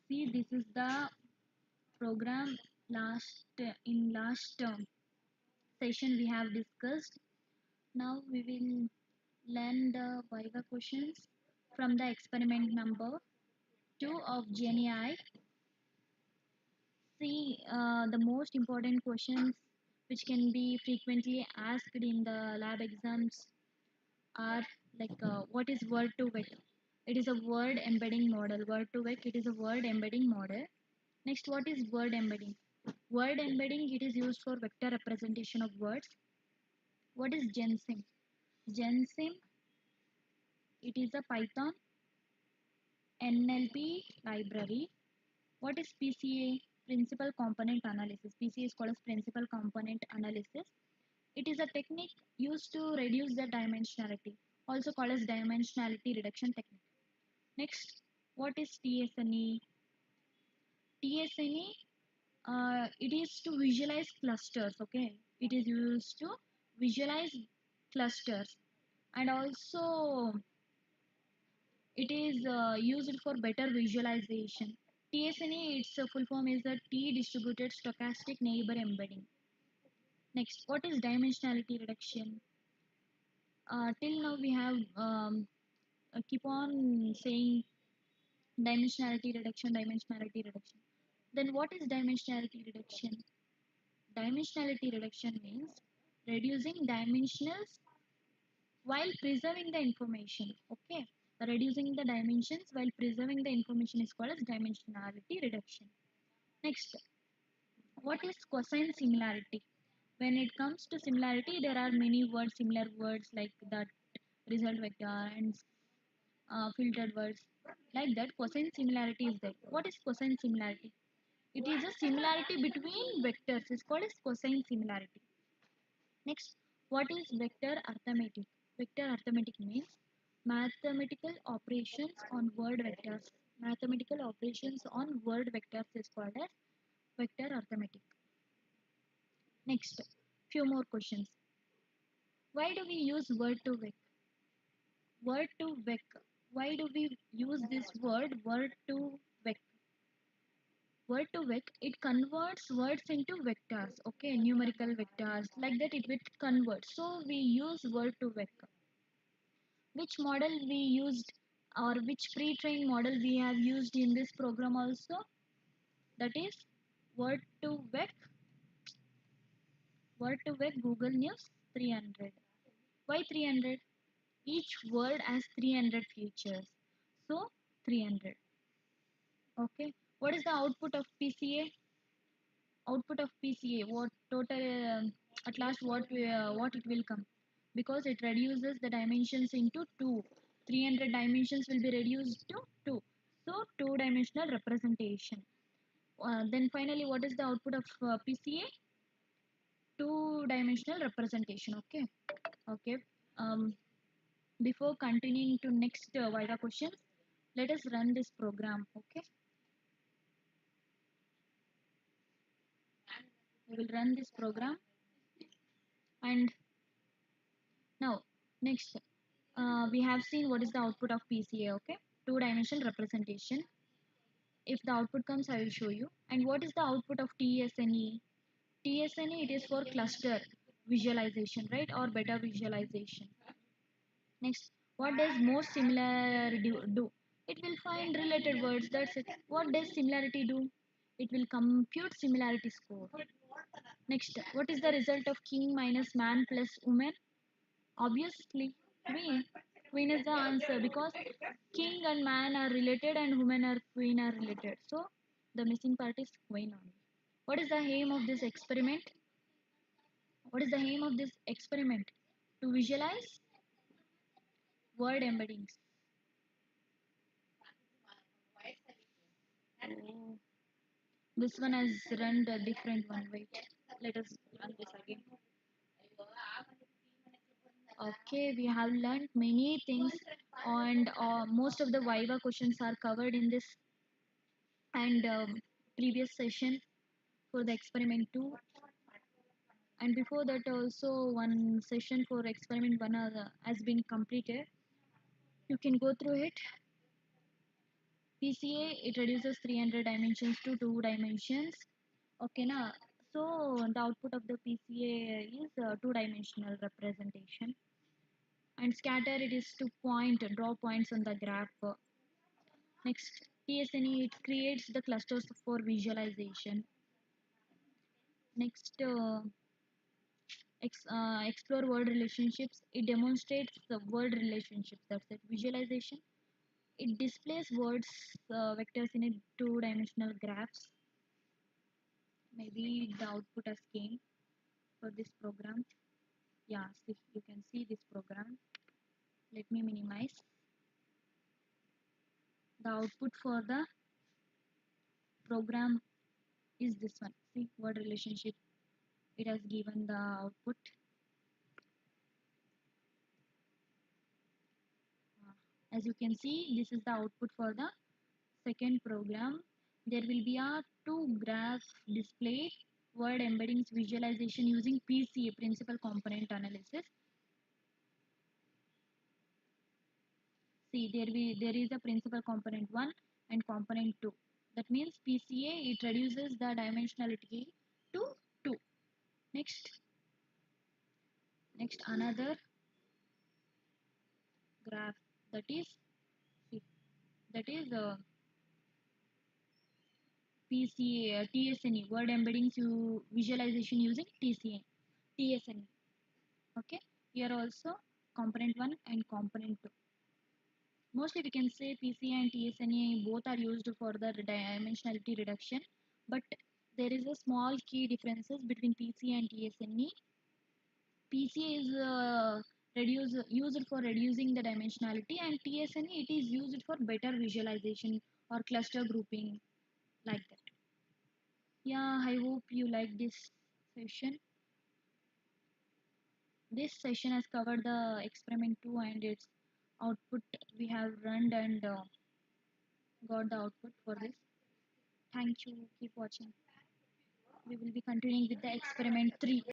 See, this is the program last session we have discussed. Now we will learn the Viva questions from the experiment number 2 of GNI. See, the most important questions which can be frequently asked in the lab exams are like what is word to vec? It is a word embedding model. Word to vec, it is a word embedding model. Next, what is word embedding? Word embedding, it is used for vector representation of words. What is GenSim? GenSim, it is a Python NLP library. What is PCA? Principal component analysis. PCA is called as principal component analysis. It is a technique used to reduce the dimensionality, also called as dimensionality reduction technique. Next, what is TSNE? TSNE, it is to visualize clusters, okay? It is used to visualize clusters, and also it is used for better visualization. TSNE, its full form is the T distributed stochastic neighbor embedding. Next, what is dimensionality reduction? Till now we have keep on saying dimensionality reduction. Then what is dimensionality reduction? Dimensionality reduction means reducing dimensionals while preserving the information. Okay, reducing the dimensions while preserving the information is called as dimensionality reduction. Next, what is cosine similarity? When it comes to similarity, there are many words, similar words like that result vector and filtered words like that. Cosine similarity is there. What is cosine similarity? It is a similarity between vectors. It's called as cosine similarity. Next, what is vector arithmetic? Vector arithmetic means mathematical operations on word vectors. Mathematical operations on word vectors is called as vector arithmetic. Next, few more questions. Why do we use word to vec? Word to vec. Why do we use this word to vec? Word to vec, it converts words into vectors, okay, numerical vectors, like that it will convert. So we use word to vec. Which model we used, or which pre-trained model we have used in this program also? That is word to vec, Google News 300. Why 300? Each word has 300 features. So 300. Okay. What is the output of PCA? Output of PCA. What total? At last, what it will come? Because it reduces the dimensions into two. 300 dimensions will be reduced to two. So two-dimensional representation. Then finally, what is the output of PCA? Two-dimensional representation. Okay. Okay. Before continuing to next Viva questions, let us run this program. Okay. We will run this program, and now next we have seen what is the output of PCA. Okay, two-dimensional representation. If the output comes, I will show you. And what is the output of TSNE? TSNE, it is for cluster visualization, right, or better visualization. Next, what does more similar do? It will find related words. That's it. What does similarity do? It will compute similarity score. Next, what is the result of king minus man plus woman? Obviously, queen. Queen is the answer because king and man are related and woman or queen are related. So the missing part is queen only. What is the aim of this experiment? What is the aim of this experiment? To visualize word embeddings. Oh, this one has run the different one. Wait, let us run this again. Okay, we have learned many things, and most of the Viva questions are covered in this and previous session for the experiment 2. And before that also one session for experiment 1 has been completed. You can go through it. PCA, it reduces 300 dimensions to 2 dimensions. Okay, na. So the output of the PCA is two-dimensional representation. And scatter, it is to draw points on the graph. Next, TSNE, it creates the clusters for visualization. Next, explore word relationships. It demonstrates the word relationships. That's it. Visualization. It displays words vectors in a two-dimensional graphs. Maybe the output has came for this program. Yeah, see, you can see this program. Let me minimize. The output for the program is this one. See, word relationship. It has given the output. As you can see, this is the output for the second program. There will be a two graphs display word embeddings visualization using PCA, principal component analysis. See, there is a principal component 1 and component 2. That means PCA, it reduces the dimensionality to 2. Next, another graph, that is, see, that is PCA, TSNE, word embeddings visualization using TSNE. Okay, here also component 1 and component 2. Mostly we can say PCA and TSNE both are used for the dimensionality reduction, but there is a small key differences between PCA and TSNE. PCA is used for reducing the dimensionality, and TSNE, it is used for better visualization or cluster grouping, like that. Yeah, I hope you like this session. This session has covered the experiment 2 and its output. We have run and got the output for this. Thank you. Keep watching. We will be continuing with the experiment 3.